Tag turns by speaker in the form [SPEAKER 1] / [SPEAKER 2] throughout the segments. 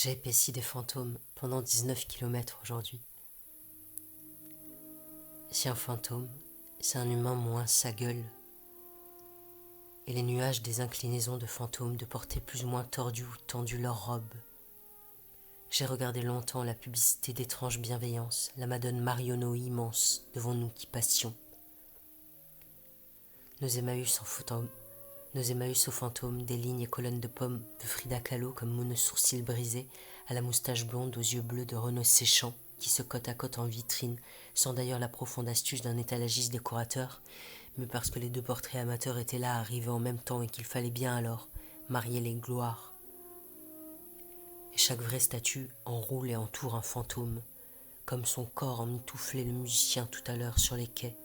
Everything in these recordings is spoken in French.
[SPEAKER 1] J'ai épaissi des fantômes pendant 19 kilomètres aujourd'hui. Si un fantôme, c'est un humain moins sa gueule, et les nuages des inclinaisons de fantômes de portée plus ou moins tordue ou tendue leurs robes. J'ai regardé longtemps la publicité d'étrange bienveillance, la Madone Marionneau immense devant nous qui passions. Nos Emmaüs aux fantômes, des lignes et colonnes de pommes de Frida Kahlo comme mono sourcils brisés, à la moustache blonde aux yeux bleus de Renaud Séchant, qui se côte à côte en vitrine, sans d'ailleurs la profonde astuce d'un étalagiste décorateur, mais parce que les deux portraits amateurs étaient là, arrivés en même temps, et qu'il fallait bien alors marier les gloires. Et chaque vraie statue enroule et entoure un fantôme, comme son corps emmitouflait le musicien tout à l'heure sur les quais.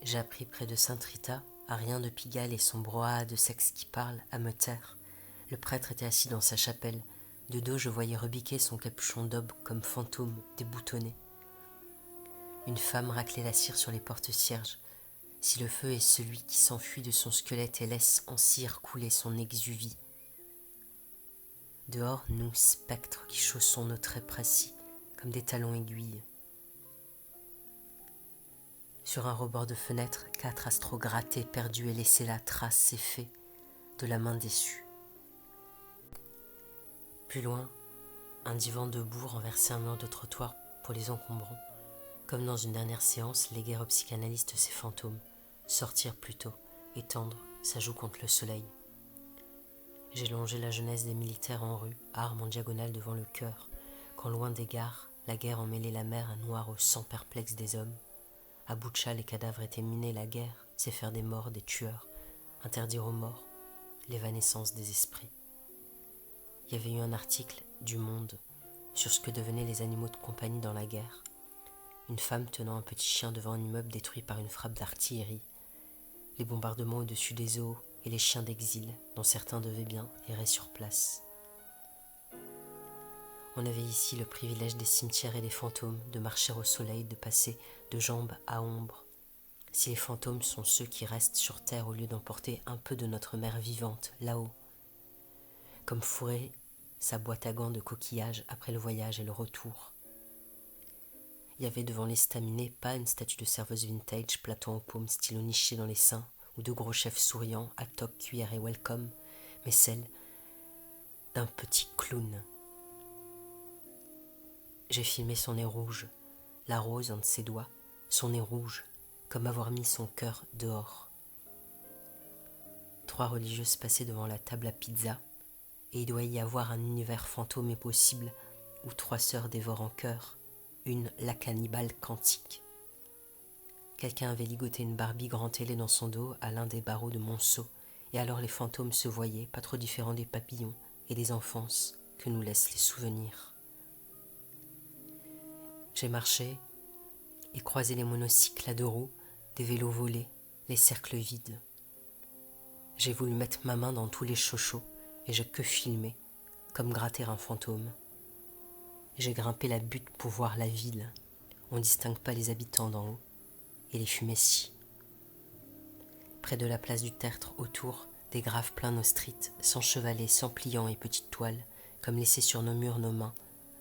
[SPEAKER 1] J'ai appris près de Sainte Rita, à rien de Pigalle et son brouhaha de sexe qui parle, à me taire. Le prêtre était assis dans sa chapelle. De dos, je voyais rebiquer son capuchon d'aube comme fantôme déboutonné. Une femme raclait la cire sur les porte-cierges. Si le feu est celui qui s'enfuit de son squelette et laisse en cire couler son exuvie. Dehors, nous, spectres qui chaussons nos traits précis, comme des talons aiguilles. Sur un rebord de fenêtre, 4 astros grattés, perdus et laissés là, trace et fait de la main déçue. Plus loin, un divan debout renversait un mur de trottoir pour les encombrants. Comme dans une dernière séance, léguèrent au psychanalyste ses fantômes, sortir plutôt, étendre sa joue contre le soleil. J'ai longé la jeunesse des militaires en rue, armes en diagonale devant le cœur, quand loin des gares, la guerre emmêlait la mer à noir au sang perplexe des hommes. À Boutcha, les cadavres étaient minés, la guerre, c'est faire des morts, des tueurs, interdire aux morts l'évanescence des esprits. Il y avait eu un article du Monde sur ce que devenaient les animaux de compagnie dans la guerre. Une femme tenant un petit chien devant un immeuble détruit par une frappe d'artillerie. Les bombardements au-dessus des zoos et les chiens d'exil, dont certains devaient bien errer sur place. On avait ici le privilège des cimetières et des fantômes, de marcher au soleil, de passer de jambes à ombre. Si les fantômes sont ceux qui restent sur terre au lieu d'emporter un peu de notre mère vivante, là-haut, comme fourrer sa boîte à gants de coquillages après le voyage et le retour. Il y avait devant l'estaminet pas une statue de serveuse vintage, platon aux paumes, stylo niché dans les seins, ou de gros chefs souriants, à toque, cuillère et welcome, mais celle d'un petit clown. J'ai filmé son nez rouge, la rose entre ses doigts, son nez rouge, comme avoir mis son cœur dehors. 3 religieuses passaient devant la table à pizza, et il doit y avoir un univers fantôme et possible où 3 sœurs dévorent en chœur une la cannibale quantique. Quelqu'un avait ligoté une Barbie grand télé dans son dos à l'un des barreaux de Monceau, et alors les fantômes se voyaient, pas trop différents des papillons et des enfances que nous laissent les souvenirs. J'ai marché et croisé les monocycles à 2 roues, des vélos volés, les cercles vides. J'ai voulu mettre ma main dans tous les chochos et j'ai que filmé, comme gratter un fantôme. J'ai grimpé la butte pour voir la ville. On ne distingue pas les habitants d'en haut et les fumécies. Près de la place du Tertre, autour, des graves pleins nos streets, sans chevalet, sans pliants et petites toiles, comme laissés sur nos murs nos mains,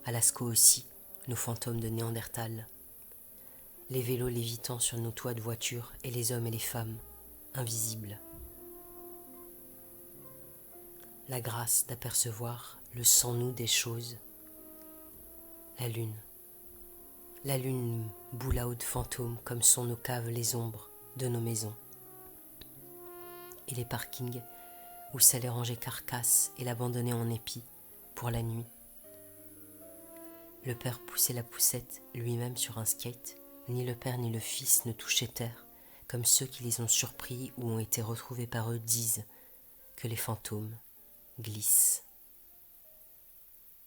[SPEAKER 1] à Lascaux aussi, nos fantômes de Néandertal. Les vélos lévitant sur nos toits de voitures et les hommes et les femmes, invisibles. La grâce d'apercevoir le sans-nous des choses. La lune boule à haute fantôme comme sont nos caves les ombres de nos maisons. Et les parkings où s'allait ranger carcasse et l'abandonner en épi pour la nuit. Le père poussait la poussette lui-même sur un skate. Ni le père ni le fils ne touchaient terre, comme ceux qui les ont surpris ou ont été retrouvés par eux disent que les fantômes glissent.